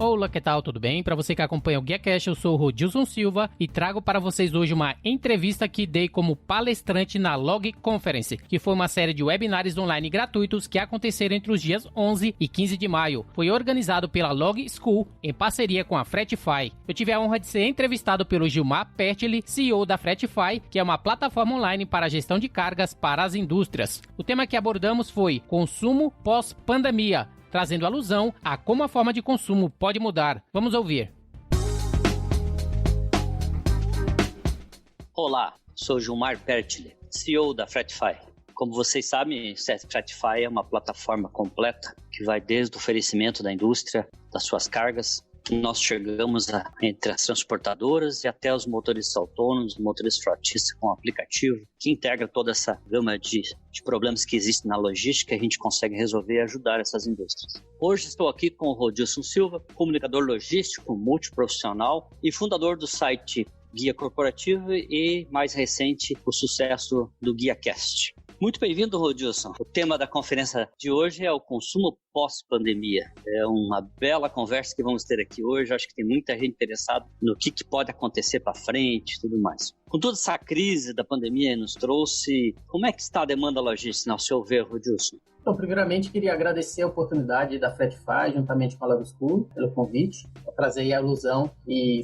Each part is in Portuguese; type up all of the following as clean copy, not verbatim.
Olá, que tal? Tudo bem? Para você que acompanha o GuiaCast, eu sou o Rodilson Silva e trago para vocês hoje uma entrevista que dei como palestrante na Log Conference, que foi uma série de webinários online gratuitos que aconteceram entre os dias 11 e 15 de maio. Foi organizado pela Log School em parceria com a Fretify. Eu tive a honra de ser entrevistado pelo Gilmar Pertile, CEO da Fretify, que é uma plataforma online para a gestão de cargas para as indústrias. O tema que abordamos foi consumo pós-pandemia, trazendo alusão a como a forma de consumo pode mudar. Vamos ouvir. Olá, sou Gilmar Pertile, CEO da Fretify. Como vocês sabem, a Fretify é uma plataforma completa que vai desde o oferecimento da indústria, das suas cargas. Nós chegamos entre as transportadoras e até os motoristas autônomos, motoristas frotistas com aplicativo, que integra toda essa gama de problemas que existem na logística, a gente consegue resolver e ajudar essas indústrias. Hoje estou aqui com o Rodilson Silva, comunicador logístico, multiprofissional e fundador do site Guia Corporativo e, mais recente, o sucesso do GuiaCast. Muito bem-vindo, Rodilson. O tema da conferência de hoje é o consumo pós-pandemia. É uma bela conversa que vamos ter aqui hoje. Acho que tem muita gente interessada no que pode acontecer para frente e tudo mais. Com toda essa crise da pandemia nos trouxe, como é que está a demanda logística, ao seu ver, Rodilson? Então, primeiramente, queria agradecer a oportunidade da Fretify, juntamente com a Log School, pelo convite, para trazer a alusão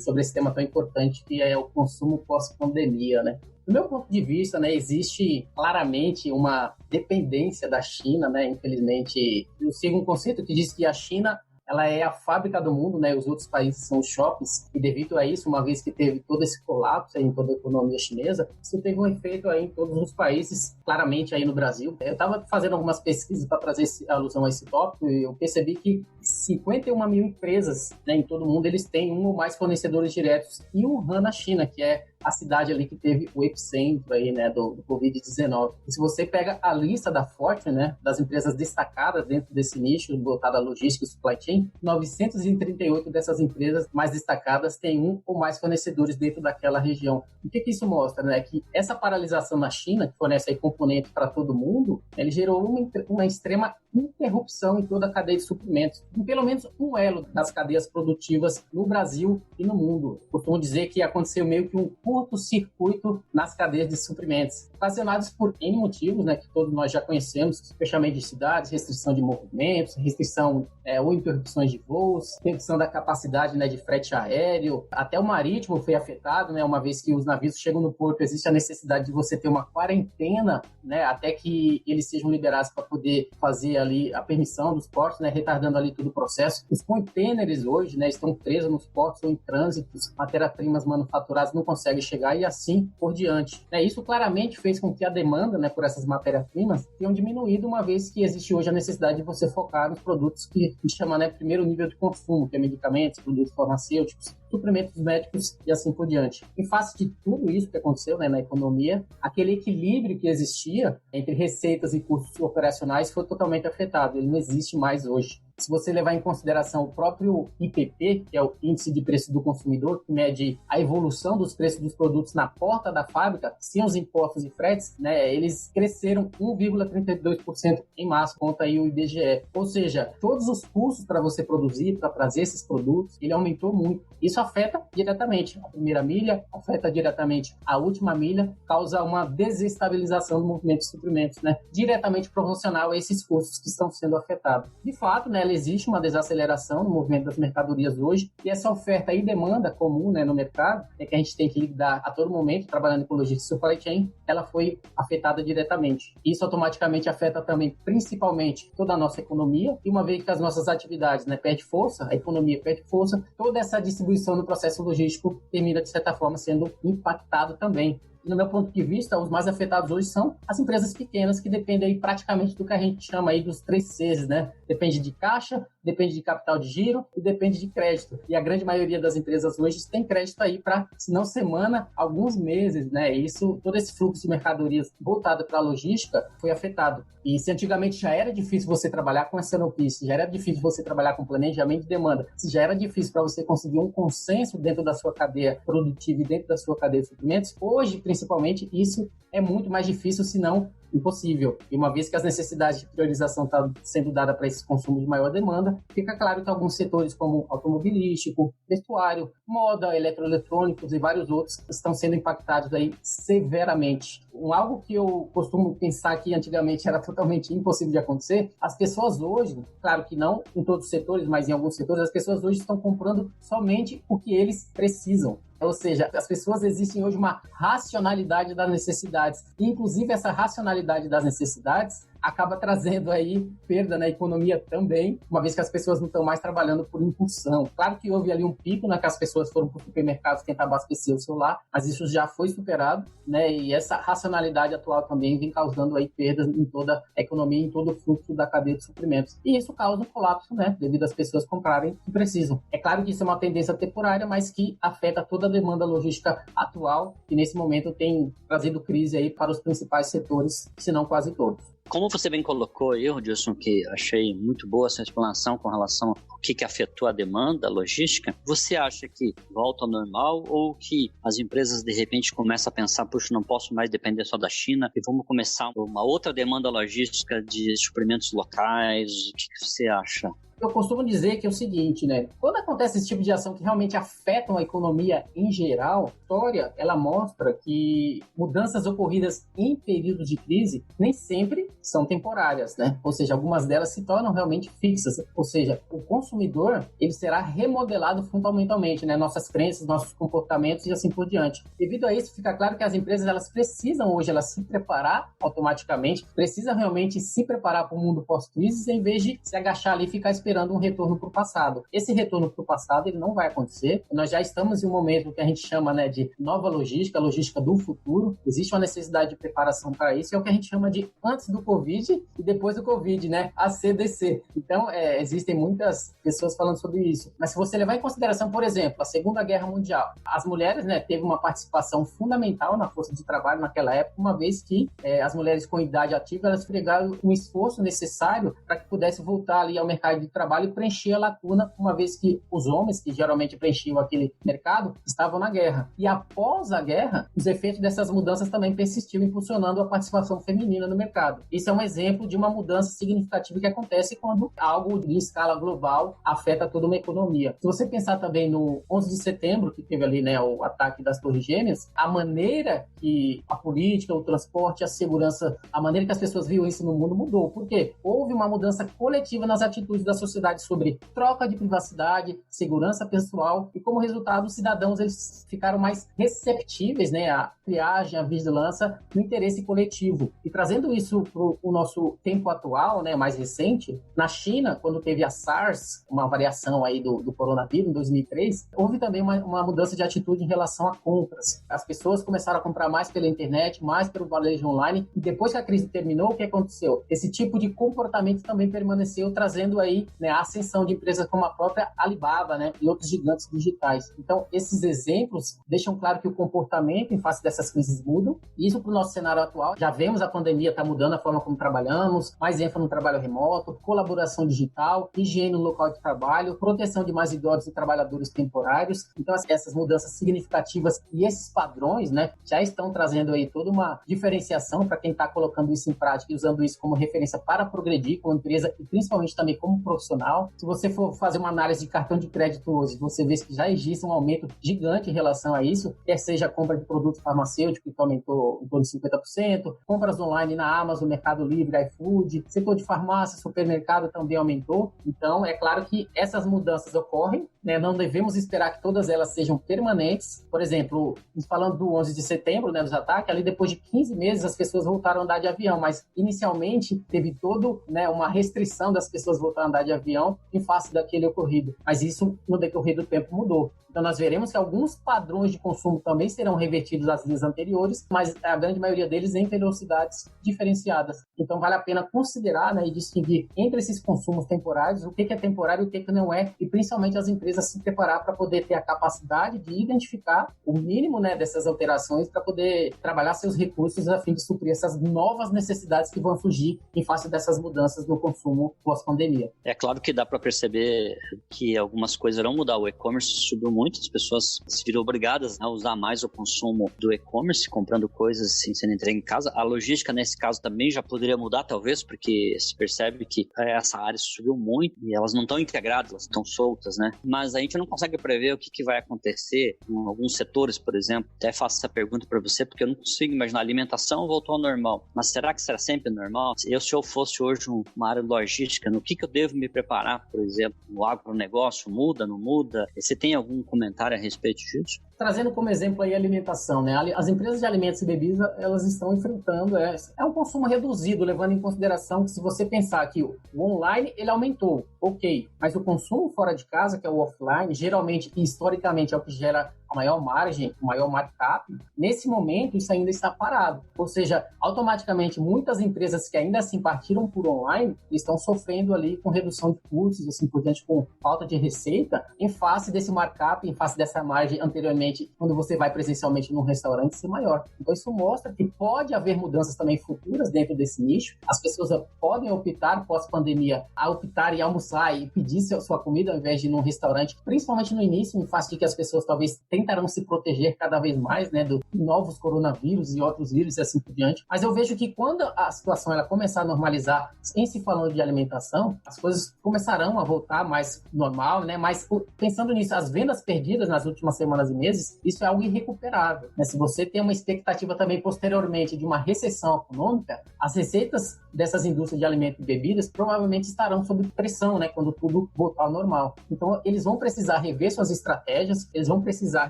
sobre esse tema tão importante que é o consumo pós-pandemia, né? Do meu ponto de vista, né, existe claramente uma dependência da China, né? Infelizmente, eu sigo um conceito que diz que a China ela é a fábrica do mundo, né? Os outros países são os shoppings, e devido a isso, uma vez que teve todo esse colapso aí em toda a economia chinesa, isso teve um efeito aí em todos os países, claramente aí no Brasil. Eu estava fazendo algumas pesquisas para trazer alusão a esse tópico e eu percebi que 51 mil empresas, né, em todo o mundo, eles têm um ou mais fornecedores diretos em Wuhan, na China, que é a cidade ali que teve o epicentro aí, né, do Covid-19. E se você pega a lista da Fortune, né, das empresas destacadas dentro desse nicho, voltado à logística e supply chain, 938 dessas empresas mais destacadas têm um ou mais fornecedores dentro daquela região. O que isso mostra, né? Que essa paralisação na China, que fornece aí componentes para todo mundo, ele gerou uma extrema interrupção em toda a cadeia de suprimentos, em pelo menos um elo das cadeias produtivas no Brasil e no mundo. Costumo dizer que aconteceu meio que um curto-circuito nas cadeias de suprimentos, ocasionados por N motivos, né, que todos nós já conhecemos: fechamento de cidades, restrição de movimentos, restrição ou interrupções de voos, redução da capacidade, né, de frete aéreo, até o marítimo foi afetado, né, uma vez que os navios chegam no porto, existe a necessidade de você ter uma quarentena, né, até que eles sejam liberados para poder fazer ali a permissão dos portos, né, retardando ali todo o processo. Os contêineres hoje, né, estão presos nos portos ou em trânsitos, matérias-primas manufaturadas não conseguem chegar e assim por diante. Isso claramente fez com que a demanda, né, por essas matérias-primas tenham diminuído, uma vez que existe hoje a necessidade de você focar nos produtos que a gente chama, né, primeiro nível de consumo, que é medicamentos, produtos farmacêuticos, suprimentos médicos e assim por diante. Em face de tudo isso que aconteceu, né, na economia, aquele equilíbrio que existia entre receitas e custos operacionais foi totalmente afetado. Ele não existe mais hoje. Se você levar em consideração o próprio IPP, que é o Índice de Preço do Consumidor, que mede a evolução dos preços dos produtos na porta da fábrica, sem os impostos e fretes, né, eles cresceram 1,32% em março, conta aí o IBGE. Ou seja, todos os custos para você produzir, para trazer esses produtos, ele aumentou muito. Isso afeta diretamente a primeira milha, afeta diretamente a última milha, causa uma desestabilização do movimento de suprimentos, né, diretamente proporcional a esses custos que estão sendo afetados. De fato, né, existe uma desaceleração no movimento das mercadorias hoje, e essa oferta e demanda comum, né, no mercado, que a gente tem que lidar a todo momento, trabalhando com logística e supply chain, ela foi afetada diretamente. Isso automaticamente afeta também, principalmente, toda a nossa economia, e uma vez que as nossas atividades, né, perde força, a economia perde força, toda essa distribuição no processo logístico termina, de certa forma, sendo impactado também. E, no meu ponto de vista, os mais afetados hoje são as empresas pequenas, que dependem aí praticamente do que a gente chama aí dos 3 Cs, né? Depende de caixa, depende de capital de giro e depende de crédito. E a grande maioria das empresas hoje tem crédito aí para, se não semana, alguns meses, né? Isso, todo esse fluxo de mercadorias voltado para a logística foi afetado. E se antigamente já era difícil você trabalhar com SNOP, se já era difícil você trabalhar com planejamento de demanda, se já era difícil para você conseguir um consenso dentro da sua cadeia produtiva e dentro da sua cadeia de suprimentos, hoje, principalmente, isso é muito mais difícil, se não impossível. E uma vez que as necessidades de priorização estão sendo dadas para esse consumo de maior demanda, fica claro que alguns setores como automobilístico, vestuário, moda, eletroeletrônicos e vários outros estão sendo impactados aí severamente. Algo que eu costumo pensar que antigamente era totalmente impossível de acontecer, as pessoas hoje, claro que não em todos os setores, mas em alguns setores, as pessoas hoje estão comprando somente o que eles precisam. Ou seja, as pessoas, existem hoje uma racionalidade das necessidades. E, inclusive, essa racionalidade das necessidades acaba trazendo aí perda na economia também, uma vez que as pessoas não estão mais trabalhando por impulsão. Claro que houve ali um pico, né, que as pessoas foram para o supermercado tentar abastecer o celular, mas isso já foi superado, né, e essa racionalidade atual também vem causando aí perdas em toda a economia, em todo o fluxo da cadeia de suprimentos. E isso causa um colapso, né, devido às pessoas comprarem o que precisam. É claro que isso é uma tendência temporária, mas que afeta toda a demanda logística atual, e nesse momento tem trazido crise aí para os principais setores, se não quase todos. Como você bem colocou aí, Rodilson, que achei muito boa essa explanação com relação ao que afetou a demanda a logística, você acha que volta ao normal ou que as empresas de repente começam a pensar, puxa, não posso mais depender só da China e vamos começar uma outra demanda logística de suprimentos locais? O que você acha? Eu costumo dizer que é o seguinte, né? Quando acontece esse tipo de ação que realmente afetam a economia em geral, a história, ela mostra que mudanças ocorridas em períodos de crise nem sempre são temporárias, né? Ou seja, algumas delas se tornam realmente fixas. Ou seja, o consumidor, ele será remodelado fundamentalmente, né? Nossas crenças, nossos comportamentos e assim por diante. Devido a isso, fica claro que as empresas, elas precisam hoje, elas se preparar automaticamente, precisam realmente se preparar para o mundo pós-crise, em vez de se agachar ali e ficar esperando um retorno para o passado. Esse retorno para o passado, ele não vai acontecer. Nós já estamos em um momento que a gente chama, né, de nova logística, logística do futuro. Existe uma necessidade de preparação para isso, é o que a gente chama de antes do Covid e depois do Covid, né, ACDC. Então, existem muitas pessoas falando sobre isso. Mas se você levar em consideração, por exemplo, a Segunda Guerra Mundial, as mulheres, né, teve uma participação fundamental na força de trabalho naquela época, uma vez que as mulheres com idade ativa, elas fregaram um esforço necessário para que pudesse voltar ali ao mercado de trabalho e preencher a lacuna, uma vez que os homens, que geralmente preenchiam aquele mercado, estavam na guerra. E após a guerra, os efeitos dessas mudanças também persistiam, impulsionando a participação feminina no mercado. Isso é um exemplo de uma mudança significativa que acontece quando algo de escala global afeta toda uma economia. Se você pensar também no 11 de setembro, que teve ali, né, o ataque das Torres Gêmeas, a maneira que a política, o transporte, a segurança, a maneira que as pessoas viam isso no mundo mudou. Por quê? Houve uma mudança coletiva nas atitudes da sociedade sobre troca de privacidade, segurança pessoal e, como resultado, os cidadãos, eles ficaram mais receptíveis, né, à triagem, à vigilância no interesse coletivo. E trazendo isso para o nosso tempo atual, né, mais recente, na China, quando teve a SARS, uma variação aí do coronavírus em 2003, houve também uma mudança de atitude em relação a compras. As pessoas começaram a comprar mais pela internet, mais pelo varejo online, e depois que a crise terminou, o que aconteceu? Esse tipo de comportamento também permaneceu, trazendo aí, né, a ascensão de empresas como a própria Alibaba, né, e outros gigantes digitais. Então, esses exemplos deixam claro que o comportamento em face dessas crises mudam, e isso para o nosso cenário atual. Já vemos a pandemia está mudando a forma como trabalhamos, mais ênfase no trabalho remoto, colaboração digital, higiene no local de trabalho, proteção de mais idosos e trabalhadores temporários. Então, essas mudanças significativas e esses padrões, né, já estão trazendo aí toda uma diferenciação para quem está colocando isso em prática e usando isso como referência para progredir como empresa e principalmente também como profissional. Se você for fazer uma análise de cartão de crédito hoje, você vê que já existe um aumento gigante em relação a isso, quer seja a compra de produtos farmacêuticos, que aumentou em torno de 50%, compras online na Amazon, Mercado Livre, iFood, setor de farmácia, supermercado também aumentou. Então, é claro que essas mudanças ocorrem, né? Não devemos esperar que todas elas sejam permanentes. Por exemplo, falando do 11 de setembro, né, dos ataques, ali depois de 15 meses as pessoas voltaram a andar de avião, mas inicialmente teve todo, né, uma restrição das pessoas voltarem a andar de avião em face daquele ocorrido. Mas isso, no decorrer do tempo, mudou. Então, nós veremos que alguns padrões de consumo também serão revertidos às linhas anteriores, mas a grande maioria deles em velocidades diferenciadas. Então, vale a pena considerar, né, e distinguir entre esses consumos temporários, o que é temporário e o que não é, e principalmente as empresas se preparar para poder ter a capacidade de identificar o mínimo, né, dessas alterações para poder trabalhar seus recursos a fim de suprir essas novas necessidades que vão surgir em face dessas mudanças no consumo pós-pandemia. É claro que dá para perceber que algumas coisas irão mudar. O e-commerce subiu muito, as pessoas se viram obrigadas a usar mais o consumo do e-commerce, comprando coisas sem ser entregue em casa. A logística, nesse caso, também já poderia mudar, talvez, porque se percebe que essa área subiu muito e elas não estão integradas, elas estão soltas, né? Mas a gente não consegue prever o que vai acontecer em alguns setores, por exemplo. Até faço essa pergunta para você, porque eu não consigo imaginar. A alimentação voltou ao normal, mas será que será sempre normal? Se eu fosse hoje uma área logística, no que eu devo me preparar, por exemplo? O agronegócio muda, não muda? Você tem algum comentário a respeito disso? Trazendo como exemplo aí a alimentação, né? As empresas de alimentos e bebidas, elas estão enfrentando um consumo reduzido, levando em consideração que se você pensar que o online, ele aumentou, ok, mas o consumo fora de casa, que é o offline, geralmente e historicamente é o que gera a maior margem, o maior markup, nesse momento isso ainda está parado. Ou seja, automaticamente muitas empresas que ainda assim partiram por online estão sofrendo ali com redução de custos, assim por diante, com falta de receita, em face desse markup, em face dessa margem anteriormente, quando você vai presencialmente num restaurante, ser maior. Então isso mostra que pode haver mudanças também futuras dentro desse nicho. As pessoas podem optar, pós-pandemia, a optar e almoçar e pedir sua comida ao invés de ir num restaurante, principalmente no início, em face de que as pessoas talvez tentarão se proteger cada vez mais, né, do novos coronavírus e outros vírus e assim por diante. Mas eu vejo que quando a situação ela começar a normalizar, em se falando de alimentação, as coisas começarão a voltar mais normal, né? Mas pensando nisso, as vendas perdidas nas últimas semanas e meses, isso é algo irrecuperável, né? Se você tem uma expectativa também posteriormente de uma recessão econômica, as receitas dessas indústrias de alimentos e bebidas provavelmente estarão sob pressão, né, quando tudo voltar ao normal. Então, eles vão precisar rever suas estratégias, eles vão precisar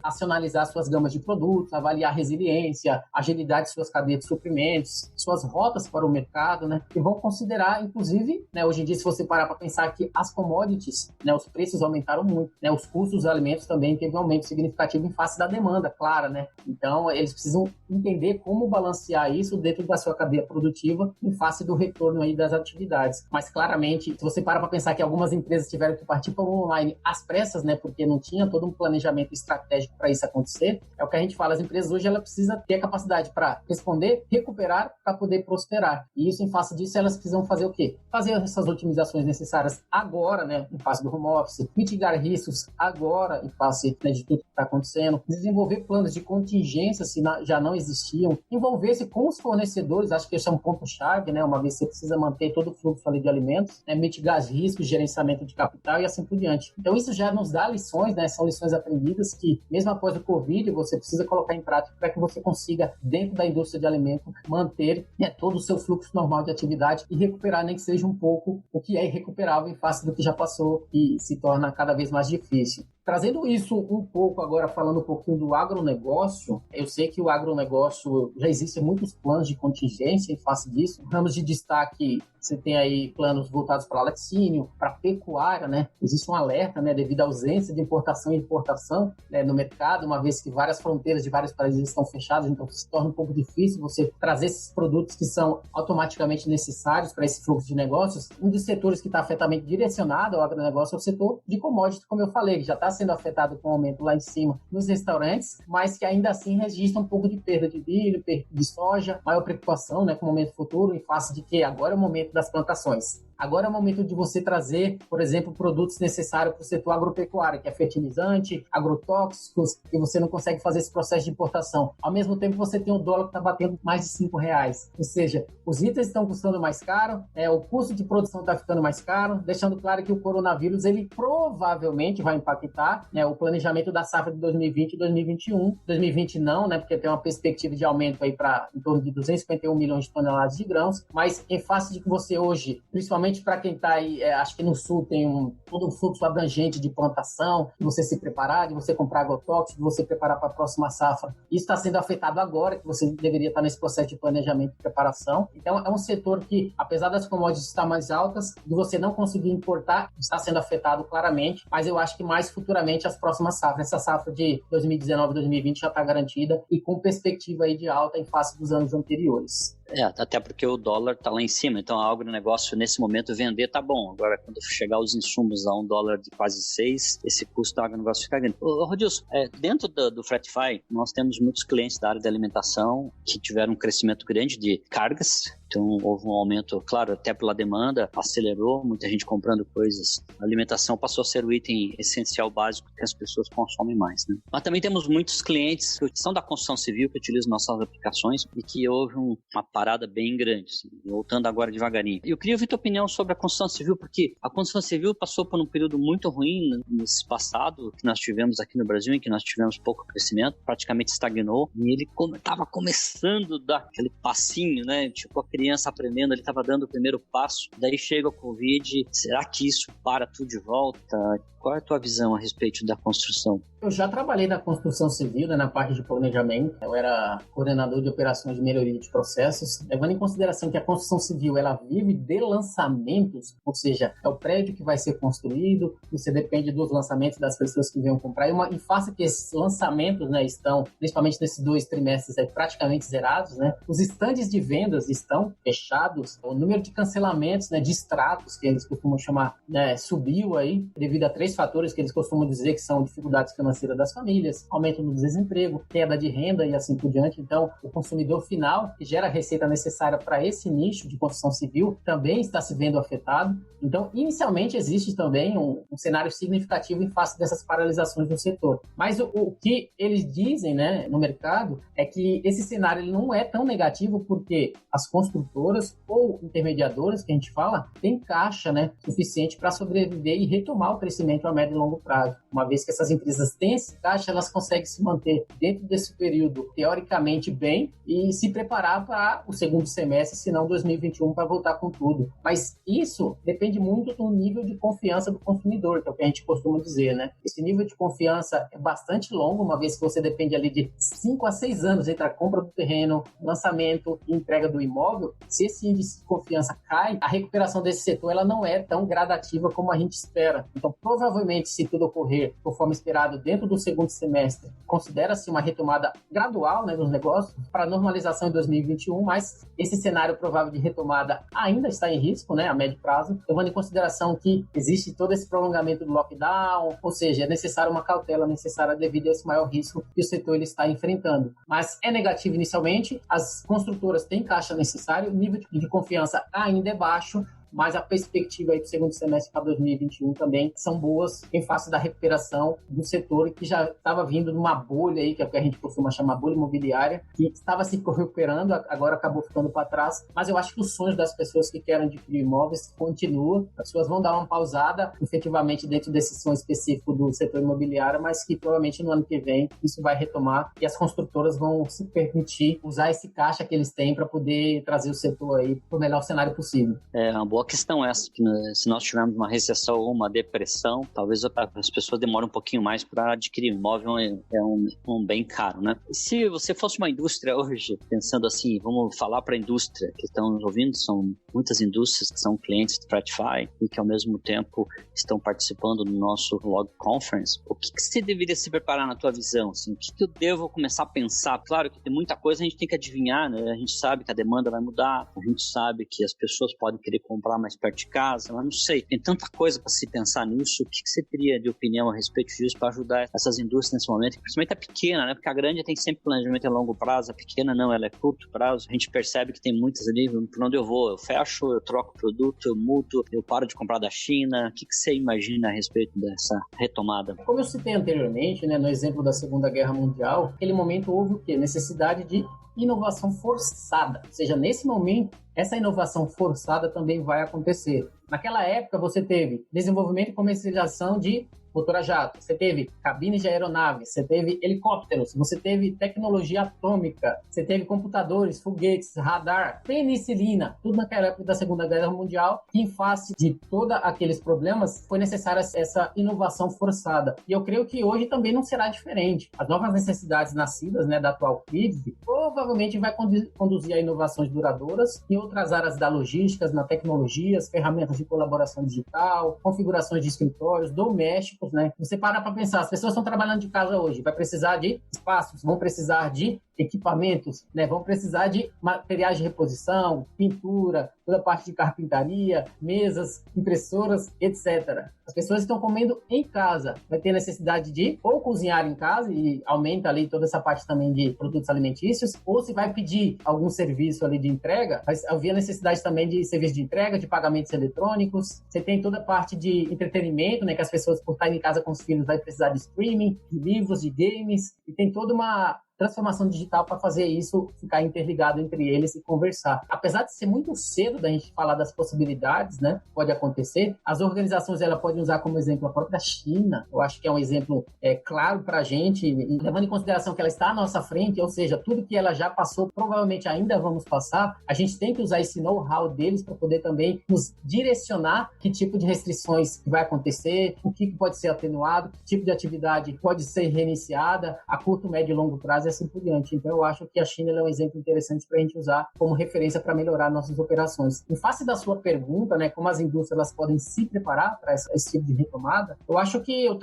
racionalizar suas gamas de produtos, avaliar resiliência, agilidade de suas cadeias de suprimentos, suas rotas para o mercado, né, e vão considerar, inclusive, né, hoje em dia, se você parar para pensar que as commodities, né, os preços aumentaram muito, né, os custos dos alimentos também teve um aumento significativo em face da demanda, clara, né, então eles precisam entender como balancear isso dentro da sua cadeia produtiva em face do retorno aí das atividades. Mas claramente, se você para pensar que algumas empresas tiveram que partir para o online às pressas, né, porque não tinha todo um planejamento estratégico para isso acontecer, é o que a gente fala, as empresas hoje ela precisa ter a capacidade para responder, recuperar, para poder prosperar. E isso, em face disso, elas precisam fazer o quê? Fazer essas otimizações necessárias agora, né, em face do home office, mitigar riscos agora, em face, né, de tudo que está acontecendo, desenvolver planos de contingência se já não existiam, envolver-se com os fornecedores, acho que esse é um ponto-chave, né, uma vez que você precisa manter todo o fluxo ali de alimentos, né, mitigar os riscos, gerenciamento de capital e assim por diante. Então isso já nos dá lições, né, são lições aprendidas que mesmo após o Covid você precisa colocar em prática para que você consiga, dentro da indústria de alimentos, manter, né, todo o seu fluxo normal de atividade e recuperar nem que seja um pouco o que é irrecuperável em face do que já passou e se torna cada vez mais difícil. Trazendo isso um pouco agora, falando um pouquinho do agronegócio, eu sei que o agronegócio já existem muitos planos de contingência em face disso. Ramos de destaque, você tem aí planos voltados para laticínio, para pecuária, né? Existe um alerta, né, devido à ausência de importação e importação, né, no mercado, uma vez que várias fronteiras de vários países estão fechadas, então se torna um pouco difícil você trazer esses produtos que são automaticamente necessários para esse fluxo de negócios. Um dos setores que está afetamente direcionado ao agronegócio é o setor de commodities, como eu falei, que já está sendo afetado com o aumento lá em cima nos restaurantes, mas que ainda assim registra um pouco de perda de milho, perda de soja, maior preocupação, né, com o momento futuro, em face de que agora é o momento das plantações. Agora é o momento de você trazer, por exemplo, produtos necessários para o setor agropecuário, que é fertilizante, agrotóxicos, e você não consegue fazer esse processo de importação. Ao mesmo tempo, você tem o dólar que está batendo mais de R$5. Ou seja, os itens estão custando mais caro, o custo de produção está ficando mais caro, deixando claro que o coronavírus ele provavelmente vai impactar, né, o planejamento da safra de 2020 e 2021. 2020 não, né, porque tem uma perspectiva de aumento aí para em torno de 251 milhões de toneladas de grãos, mas em face de que você hoje, principalmente para quem está aí, acho que no sul tem todo um fluxo abrangente de plantação, de você se preparar, de você comprar agrotóxicos, de você preparar para a próxima safra. Isso está sendo afetado agora, que você deveria estar nesse processo de planejamento e preparação. Então, é um setor que, apesar das commodities estar mais altas, de você não conseguir importar, está sendo afetado claramente, mas eu acho que mais futuramente as próximas safras. Essa safra de 2019 e 2020 já está garantida e com perspectiva aí de alta em face dos anos anteriores. Até porque o dólar tá lá em cima, então o agronegócio nesse momento vender tá bom. Agora, quando chegar os insumos a $1 de quase 6, esse custo do agronegócio fica grande. Rodilson, dentro do Fretify, nós temos muitos clientes da área de alimentação que tiveram um crescimento grande de cargas, Então, houve um aumento, claro, até pela demanda, acelerou, muita gente comprando coisas. A alimentação passou a ser o item essencial básico que as pessoas consomem mais, né? Mas também temos muitos clientes que são da construção civil, que utilizam nossas aplicações e que houve uma parada bem grande, assim, voltando agora devagarinho. E eu queria ouvir tua opinião sobre a construção civil, porque a construção civil passou por um período muito ruim nesse passado que nós tivemos aqui no Brasil, em que nós tivemos pouco crescimento, praticamente estagnou, e ele estava começando a dar aquele passinho, né? Tipo a criança aprendendo, ele estava dando o primeiro passo, daí chega o Covid, será que isso para tudo de volta? Qual é a tua visão a respeito da construção? Eu já trabalhei na construção civil, né, na parte de planejamento. Eu era coordenador de operações de melhoria de processos. Levando em consideração que a construção civil ela vive de lançamentos, ou seja, é o prédio que vai ser construído, você depende dos lançamentos das pessoas que venham comprar. E faça que esses lançamentos, né, estão, principalmente nesses 2 trimestres, praticamente zerados. Né? Os estandes de vendas estão fechados. O número de cancelamentos, né, de extratos, que eles costumam chamar, né, subiu aí, devido a 3 fatores que eles costumam dizer que são dificuldades financeiras das famílias, aumento do desemprego, queda de renda e assim por diante. Então, o consumidor final, que gera a receita necessária para esse nicho de construção civil, também está se vendo afetado. Então, inicialmente, existe também um cenário significativo em face dessas paralisações no setor. Mas o que eles dizem, né, no mercado é que esse cenário ele não é tão negativo porque as construtoras ou intermediadoras, que a gente fala, têm caixa, né, suficiente para sobreviver e retomar o crescimento a médio e longo prazo. Uma vez que essas empresas têm esse caixa, elas conseguem se manter dentro desse período teoricamente bem e se preparar para o segundo semestre, se não 2021, para voltar com tudo. Mas isso depende muito do nível de confiança do consumidor, que é o que a gente costuma dizer, né? Esse nível de confiança é bastante longo, uma vez que você depende ali de 5 a 6 anos entre a compra do terreno, lançamento e entrega do imóvel. Se esse índice de confiança cai, a recuperação desse setor ela não é tão gradativa como a gente espera. Então, provavelmente, se tudo ocorrer conforme esperado dentro do segundo semestre, considera-se uma retomada gradual, né, dos negócios para normalização em 2021, mas esse cenário provável de retomada ainda está em risco, né, a médio prazo, levando em consideração que existe todo esse prolongamento do lockdown, ou seja, é necessário uma cautela necessária devido a esse maior risco que o setor ele está enfrentando. Mas é negativo inicialmente, as construtoras têm caixa necessário, o nível de confiança ainda é baixo, mas a perspectiva aí do segundo semestre para 2021 também são boas em face da recuperação do setor que já estava vindo numa bolha aí, que é o que a gente costuma chamar bolha imobiliária, que estava se recuperando, agora acabou ficando para trás, mas eu acho que os sonhos das pessoas que querem adquirir imóveis continuam, as pessoas vão dar uma pausada efetivamente dentro desse sonho específico do setor imobiliário, mas que provavelmente no ano que vem isso vai retomar e as construtoras vão se permitir usar esse caixa que eles têm para poder trazer o setor aí para o melhor cenário possível. É uma boa questão essa, que se nós tivermos uma recessão ou uma depressão, talvez as pessoas demorem um pouquinho mais para adquirir imóvel, é um bem caro, né? Se você fosse uma indústria hoje, pensando assim, vamos falar para a indústria que estão nos ouvindo, são muitas indústrias que são clientes do Threatify e que ao mesmo tempo estão participando do nosso Log Conference, o que você deveria se preparar na tua visão? Assim, o que eu devo começar a pensar? Claro que tem muita coisa a gente tem que adivinhar, né? A gente sabe que a demanda vai mudar, a gente sabe que as pessoas podem querer comprar mais perto de casa, mas não sei, tem tanta coisa para se pensar nisso. O que você teria de opinião a respeito disso para ajudar essas indústrias nesse momento, que principalmente a pequena, né? Porque a grande tem sempre planejamento a longo prazo, a pequena não, ela é curto prazo. A gente percebe que tem muitas ali, por onde eu vou, eu fecho, eu troco produto, eu mudo, eu paro de comprar da China. O que você imagina a respeito dessa retomada? Como eu citei anteriormente, né, no exemplo da Segunda Guerra Mundial, naquele momento houve o quê? Necessidade de inovação forçada. Ou seja, nesse momento, essa inovação forçada também vai acontecer. Naquela época, você teve desenvolvimento e comercialização de motor a jato, você teve cabines de aeronave, você teve helicópteros, você teve tecnologia atômica, você teve computadores, foguetes, radar, penicilina, tudo naquela época da Segunda Guerra Mundial, e em face de todos aqueles problemas, foi necessária essa inovação forçada. E eu creio que hoje também não será diferente. As novas necessidades nascidas, né, da atual crise, provavelmente vai conduzir a inovações duradouras em outras áreas da logística, na tecnologia, ferramentas de colaboração digital, configurações de escritórios, domésticos, né? Você para pensar, as pessoas estão trabalhando de casa hoje, vai precisar de espaços, vão precisar de equipamentos, né? Vão precisar de materiais de reposição, pintura, toda a parte de carpintaria, mesas, impressoras, etc. As pessoas estão comendo em casa, vai ter necessidade de ou cozinhar em casa e aumenta ali toda essa parte também de produtos alimentícios, ou se vai pedir algum serviço ali de entrega, vai haver necessidade também de serviço de entrega, de pagamentos eletrônicos. Você tem toda a parte de entretenimento, né, que as pessoas por estarem em casa com os filhos vai precisar de streaming, de livros, de games, e tem toda uma transformação digital para fazer isso ficar interligado entre eles e conversar. Apesar de ser muito cedo da gente falar das possibilidades, né, pode acontecer, as organizações ela podem usar como exemplo a própria China. Eu acho que é um exemplo claro para a gente, e levando em consideração que ela está à nossa frente, ou seja, tudo que ela já passou, provavelmente ainda vamos passar, a gente tem que usar esse know-how deles para poder também nos direcionar que tipo de restrições vai acontecer, o que pode ser atenuado, que tipo de atividade pode ser reiniciada a curto, médio e longo prazo, assim por diante. Então eu acho que a China é um exemplo interessante para a gente usar como referência para melhorar nossas operações. Em face da sua pergunta, né, como as indústrias elas podem se preparar para esse tipo de retomada, eu acho que eu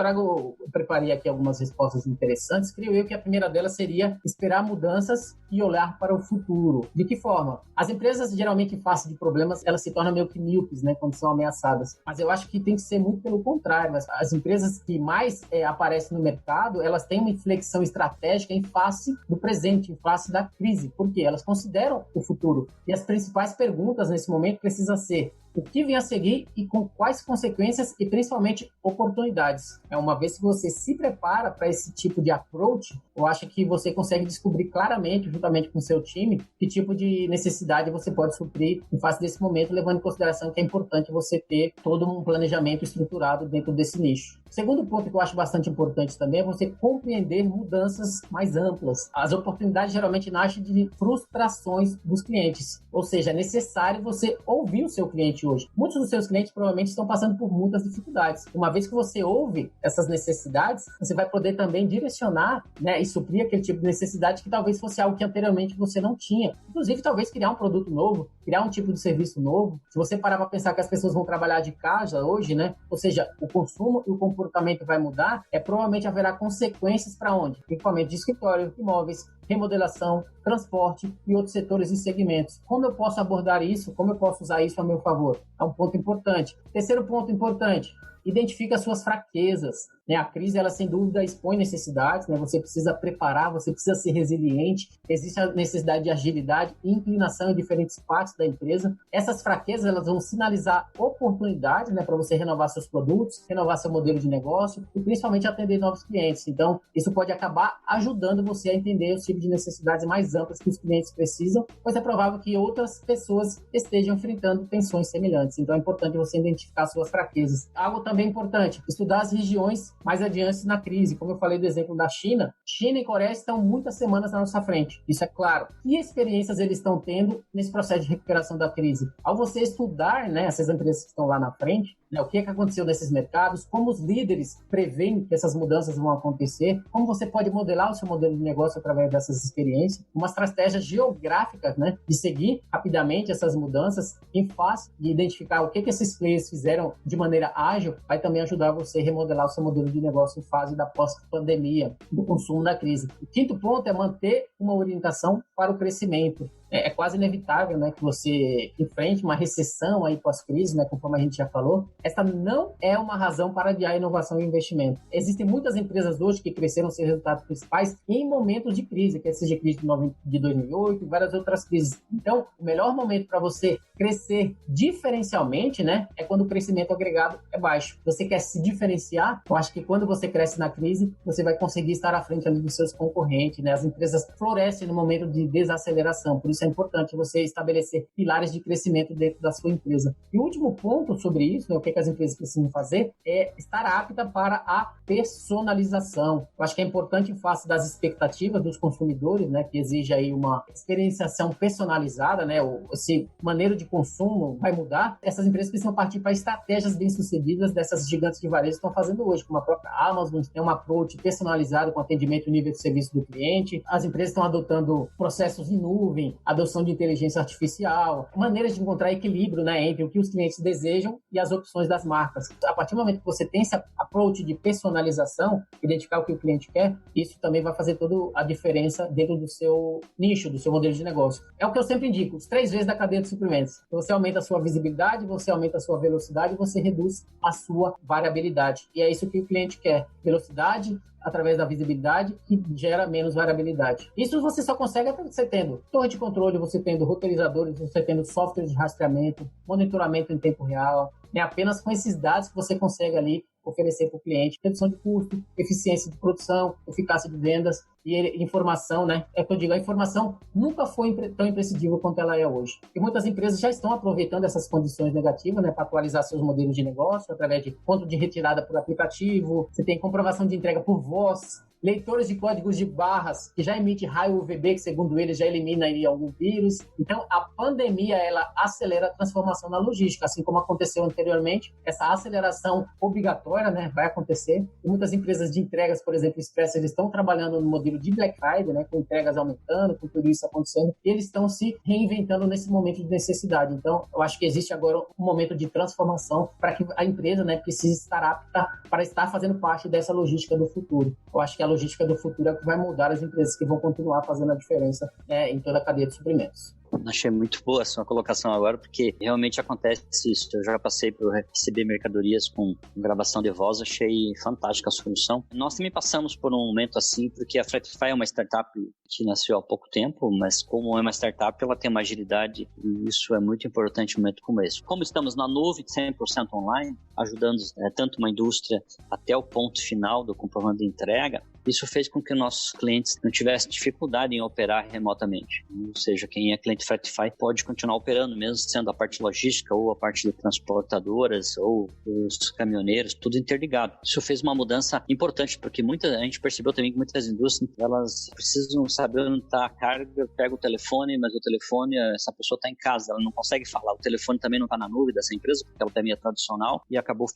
preparei aqui algumas respostas interessantes. Creio eu que a primeira delas seria esperar mudanças e olhar para o futuro. De que forma? As empresas, geralmente, em face de problemas, elas se tornam meio que míopes, né, quando são ameaçadas. Mas eu acho que tem que ser muito pelo contrário. As empresas que mais aparecem no mercado, elas têm uma inflexão estratégica em face do presente, em face da crise, porque elas consideram o futuro. E as principais perguntas nesse momento precisam ser: o que vem a seguir e com quais consequências e principalmente oportunidades. Uma vez que você se prepara para esse tipo de approach, eu acho que você consegue descobrir claramente, juntamente com o seu time, que tipo de necessidade você pode suprir em face desse momento, levando em consideração que é importante você ter todo um planejamento estruturado dentro desse nicho. O segundo ponto que eu acho bastante importante também é você compreender mudanças mais amplas. As oportunidades geralmente nascem de frustrações dos clientes, ou seja, é necessário você ouvir o seu cliente hoje. Muitos dos seus clientes provavelmente estão passando por muitas dificuldades. Uma vez que você ouve essas necessidades, você vai poder também direcionar, né, e suprir aquele tipo de necessidade que talvez fosse algo que anteriormente você não tinha. Inclusive, talvez criar um produto novo, criar um tipo de serviço novo. Se você parar para pensar que as pessoas vão trabalhar de casa hoje, né, ou seja, o consumo e o comportamento vai mudar, provavelmente haverá consequências para onde? Equipamento de escritório, imóveis, remodelação, transporte e outros setores e segmentos. Como eu posso abordar isso? Como eu posso usar isso a meu favor? É um ponto importante. Terceiro ponto importante: identifica as suas fraquezas. A crise, ela sem dúvida expõe necessidades, né? Você precisa preparar, você precisa ser resiliente, existe a necessidade de agilidade e inclinação em diferentes partes da empresa. Essas fraquezas, elas vão sinalizar oportunidades, né, para você renovar seus produtos, renovar seu modelo de negócio e principalmente atender novos clientes. Então, isso pode acabar ajudando você a entender os tipos de necessidades mais amplas que os clientes precisam, pois é provável que outras pessoas estejam enfrentando tensões semelhantes. Então, é importante você identificar suas fraquezas. Algo também importante: estudar as regiões mais adiante na crise. Como eu falei do exemplo da China e Coreia estão muitas semanas na nossa frente, isso é claro. Que experiências eles estão tendo nesse processo de recuperação da crise? Ao você estudar, né, essas empresas que estão lá na frente, né, o que aconteceu nesses mercados, como os líderes preveem que essas mudanças vão acontecer, como você pode modelar o seu modelo de negócio através dessas experiências, uma estratégia geográfica, né, de seguir rapidamente essas mudanças em face de identificar o que esses players fizeram de maneira ágil, vai também ajudar você a remodelar o seu modelo de negócio em fase da pós-pandemia, do consumo da crise. O quinto ponto é manter uma orientação para o crescimento. É quase inevitável, né, que você enfrente uma recessão aí pós-crise, né, conforme a gente já falou. Essa não é uma razão para adiar inovação e investimento. Existem muitas empresas hoje que cresceram seus resultados principais em momentos de crise, quer seja crise de 2008 e várias outras crises. Então, o melhor momento para você crescer diferencialmente, né, é quando o crescimento agregado é baixo. Você quer se diferenciar? Eu acho que quando você cresce na crise, você vai conseguir estar à frente ali dos seus concorrentes, né? As empresas florescem no momento de desaceleração. Por isso é importante você estabelecer pilares de crescimento dentro da sua empresa. E o último ponto sobre isso, né, o que as empresas precisam fazer, é estar apta para a personalização. Eu acho que é importante em face das expectativas dos consumidores, né, que exige aí uma experienciação personalizada, né, esse maneiro de consumo vai mudar. Essas empresas precisam partir para estratégias bem-sucedidas dessas gigantes de varejo que estão fazendo hoje, como a própria Amazon, tem um approach personalizado com atendimento e nível de serviço do cliente. As empresas estão adotando processos em nuvem, adoção de inteligência artificial, maneiras de encontrar equilíbrio, né, entre o que os clientes desejam e as opções das marcas. A partir do momento que você tem esse approach de personalização, identificar o que o cliente quer, isso também vai fazer toda a diferença dentro do seu nicho, do seu modelo de negócio. É o que eu sempre indico, os 3 vezes da cadeia de suprimentos. Você aumenta a sua visibilidade, você aumenta a sua velocidade, você reduz a sua variabilidade. E é isso que o cliente quer, velocidade, através da visibilidade, que gera menos variabilidade. Isso você só consegue você tendo torre de controle, você tendo roteirizadores, você tendo software de rastreamento, monitoramento em tempo real. É apenas com esses dados que você consegue ali oferecer para o cliente redução de custo, eficiência de produção, eficácia de vendas e informação, né? É que eu digo, a informação nunca foi tão imprescindível quanto ela é hoje. E muitas empresas já estão aproveitando essas condições negativas, né, para atualizar seus modelos de negócio através de ponto de retirada por aplicativo, você tem comprovação de entrega por voz, leitores de códigos de barras que já emite raio UVB, que segundo eles já elimina aí algum vírus. Então, a pandemia, ela acelera a transformação na logística, assim como aconteceu anteriormente. Essa aceleração obrigatória, né, vai acontecer. E muitas empresas de entregas, por exemplo, Express, eles estão trabalhando no modelo de Black Friday, né, com entregas aumentando, com tudo isso acontecendo, e eles estão se reinventando nesse momento de necessidade. Então, eu acho que existe agora um momento de transformação para que a empresa, né, precise estar apta para estar fazendo parte dessa logística do futuro. Eu acho que a logística do futuro é que vai mudar as empresas que vão continuar fazendo a diferença, né, em toda a cadeia de suprimentos. Achei muito boa a sua colocação agora, porque realmente acontece isso. Eu já passei por receber mercadorias com gravação de voz, achei fantástica a solução. Nós também passamos por um momento assim, porque a Fretify é uma startup que nasceu há pouco tempo, mas como é uma startup, ela tem uma agilidade e isso é muito importante em um momento como esse. Como estamos na nuvem, 100% online, ajudando tanto uma indústria até o ponto final do comprovante de entrega, isso fez com que nossos clientes não tivessem dificuldade em operar remotamente. Ou seja, quem é cliente Fretify pode continuar operando, mesmo sendo a parte logística ou a parte de transportadoras ou os caminhoneiros, tudo interligado. Isso fez uma mudança importante, porque a gente percebeu também que muitas indústrias, elas precisam saber onde está a carga, pega o telefone, mas o telefone, essa pessoa está em casa, ela não consegue falar. O telefone também não está na nuvem dessa empresa, porque ela também é tradicional, e acabou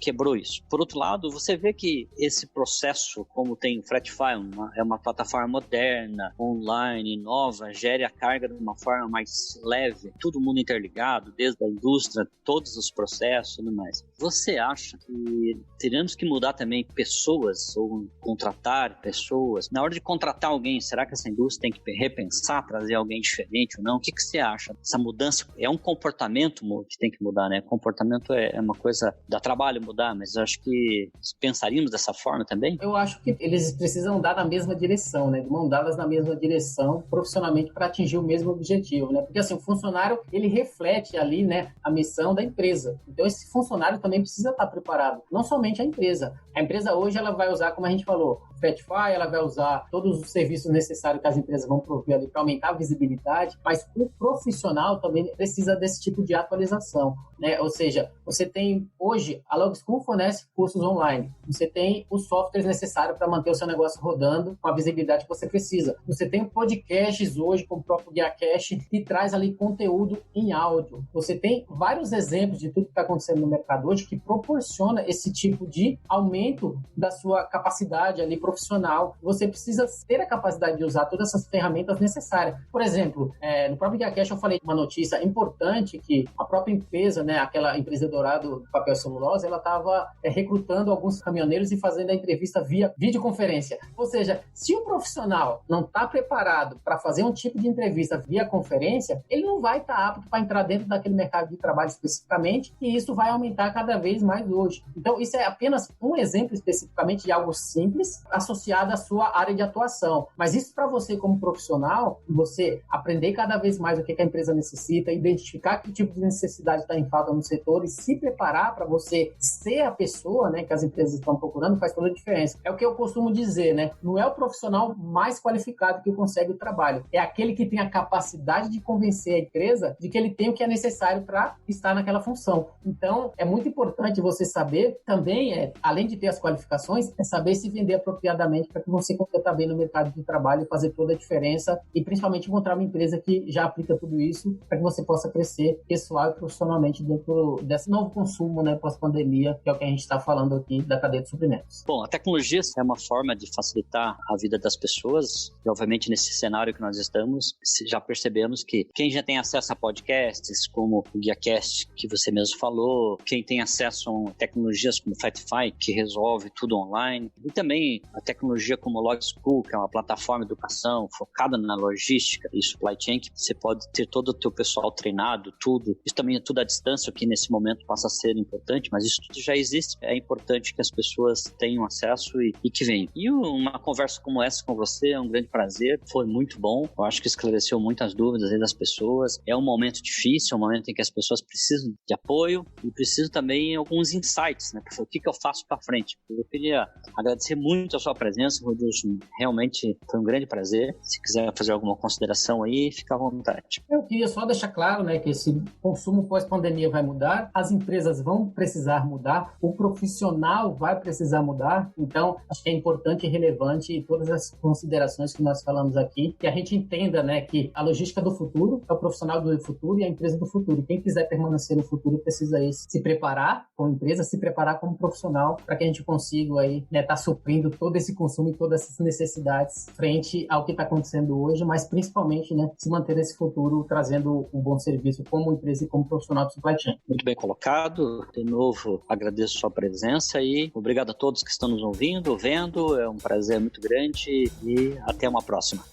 quebrou isso. Por outro lado, você vê que esse processo, como tem o Fretify, é uma plataforma moderna, online, nova, gere a carga de uma forma mais leve, todo mundo interligado, desde a indústria, todos os processos e tudo mais. Você acha que teremos que mudar também pessoas, ou contratar pessoas? Na hora de contratar alguém, será que essa indústria tem que repensar, trazer alguém diferente ou não? O que você acha? Essa mudança é um comportamento que tem que mudar, né? Comportamento é uma coisa, dá trabalho mudar, mas eu acho que pensaríamos dessa forma também? Eu acho que eles precisam dar na mesma direção, né? De mão dadas na mesma direção profissionalmente para atingir o mesmo objetivo, né? Porque assim, o funcionário, ele reflete ali, né, a missão da empresa. Então esse funcionário também precisa estar preparado, não somente a empresa. A empresa hoje, ela vai usar, como a gente falou, Fretify, ela vai usar todos os serviços necessários que as empresas vão prover ali para aumentar a visibilidade, mas o profissional também precisa desse tipo de atualização, né? Ou seja, você tem hoje, a Log School fornece cursos online, você tem os softwares necessários para manter o seu negócio rodando com a visibilidade que você precisa. Você tem podcasts hoje, como o próprio GuiaCast, que traz ali conteúdo em áudio. Você tem vários exemplos de tudo que está acontecendo no mercado hoje que proporciona esse tipo de aumento da sua capacidade ali profissional. Você precisa ter a capacidade de usar todas essas ferramentas necessárias. Por exemplo, no próprio GuiaCast eu falei uma notícia importante que a própria empresa, né, aquela empresa dourado do papel celulose, ela estava recrutando alguns caminhoneiros e fazendo a entrevista via videoconferência. Ou seja, se o profissional não está preparado para fazer um tipo de entrevista via conferência, ele não vai estar apto para entrar dentro daquele mercado de trabalho especificamente, e isso vai aumentar cada vez mais hoje. Então, isso é apenas um exemplo especificamente de algo simples associado à sua área de atuação. Mas isso para você como profissional, você aprender cada vez mais o que a empresa necessita, identificar que tipo de necessidade está em falta no setor e se preparar para você ser a pessoa, né, que as empresas estão procurando, faz toda a diferença. É o que eu costumo dizer, né? Não é o profissional mais qualificado que consegue o trabalho, é aquele que tem a capacidade de convencer a empresa de que ele tem o que é necessário para estar naquela função. Então, é muito importante você saber também, além de ter as qualificações, é saber se vender apropriadamente para que você consiga bem no mercado de trabalho e fazer toda a diferença e principalmente encontrar uma empresa que já aplica tudo isso para que você possa crescer pessoal e profissionalmente dentro desse novo consumo, né, pós-pandemia, que é o que a gente está falando aqui da cadeia de suprimentos. Bom, a tecnologia é uma forma de facilitar a vida das pessoas e, obviamente, nesse cenário que nós estamos, já percebemos percebemos que quem já tem acesso a podcasts, como o GuiaCast, que você mesmo falou, quem tem acesso a tecnologias como o FatFi, que resolve tudo online, e também a tecnologia como o Log School, que é uma plataforma de educação focada na logística e supply chain, que você pode ter todo o teu pessoal treinado, tudo. Isso também é tudo à distância, que nesse momento passa a ser importante, mas isso tudo já existe. É importante que as pessoas tenham acesso e que venham. E uma conversa como essa com você é um grande prazer, foi muito bom. Eu acho que esclareceu muitas dúvidas aí das pessoas. É um momento difícil, é um momento em que as pessoas precisam de apoio e precisam também de alguns insights, né? O que eu faço para frente? Eu queria agradecer muito a sua presença, Rodilson. Realmente foi um grande prazer. Se quiser fazer alguma consideração aí, fica à vontade. Eu queria só deixar claro, né, que esse consumo pós-pandemia vai mudar, as empresas vão precisar mudar, o profissional vai precisar mudar. Então, acho que é importante e relevante todas as considerações que nós falamos aqui, que a gente entenda, né, que a logística do futuro é o profissional do futuro e a empresa do futuro. E quem quiser permanecer no futuro precisa aí se preparar como empresa, se preparar como profissional, para que a gente consiga aí, né, tá suprindo todo esse consumo e todas essas necessidades frente ao que está acontecendo hoje, mas principalmente, né, se manter nesse futuro trazendo um bom serviço como empresa e como profissional de supply chain. Muito bem colocado. De novo, agradeço a sua presença e obrigado a todos que estão nos ouvindo, vendo. É um prazer muito grande e até uma próxima.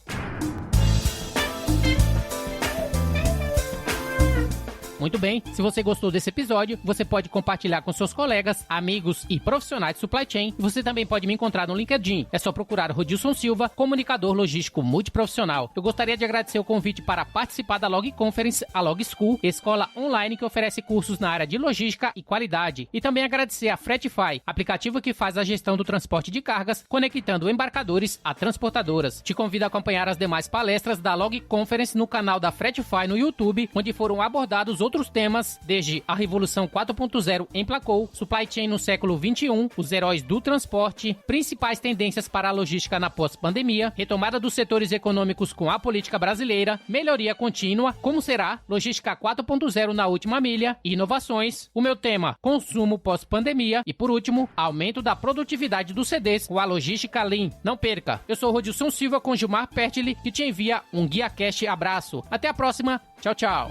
Muito bem, se você gostou desse episódio, você pode compartilhar com seus colegas, amigos e profissionais de supply chain. E você também pode me encontrar no LinkedIn. É só procurar Rodilson Silva, comunicador logístico multiprofissional. Eu gostaria de agradecer o convite para participar da Log Conference, a Log School, escola online que oferece cursos na área de logística e qualidade. E também agradecer a FratFi, aplicativo que faz a gestão do transporte de cargas, conectando embarcadores a transportadoras. Te convido a acompanhar as demais palestras da Log Conference no canal da FratFi no YouTube, onde foram abordados outros temas, desde a Revolução 4.0 emplacou, supply chain no século XXI, os heróis do transporte, principais tendências para a logística na pós-pandemia, retomada dos setores econômicos com a política brasileira, melhoria contínua, como será, logística 4.0 na última milha, inovações, o meu tema, consumo pós-pandemia e, por último, aumento da produtividade dos CDs com a logística Lean. Não perca! Eu sou Rodilson Silva com Gilmar Pertile, que te envia um GuiaCast abraço. Até a próxima. Tchau, tchau.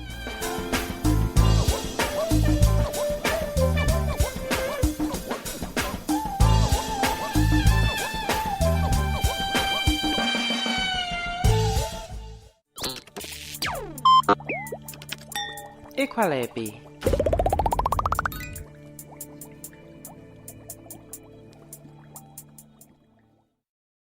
Equalab.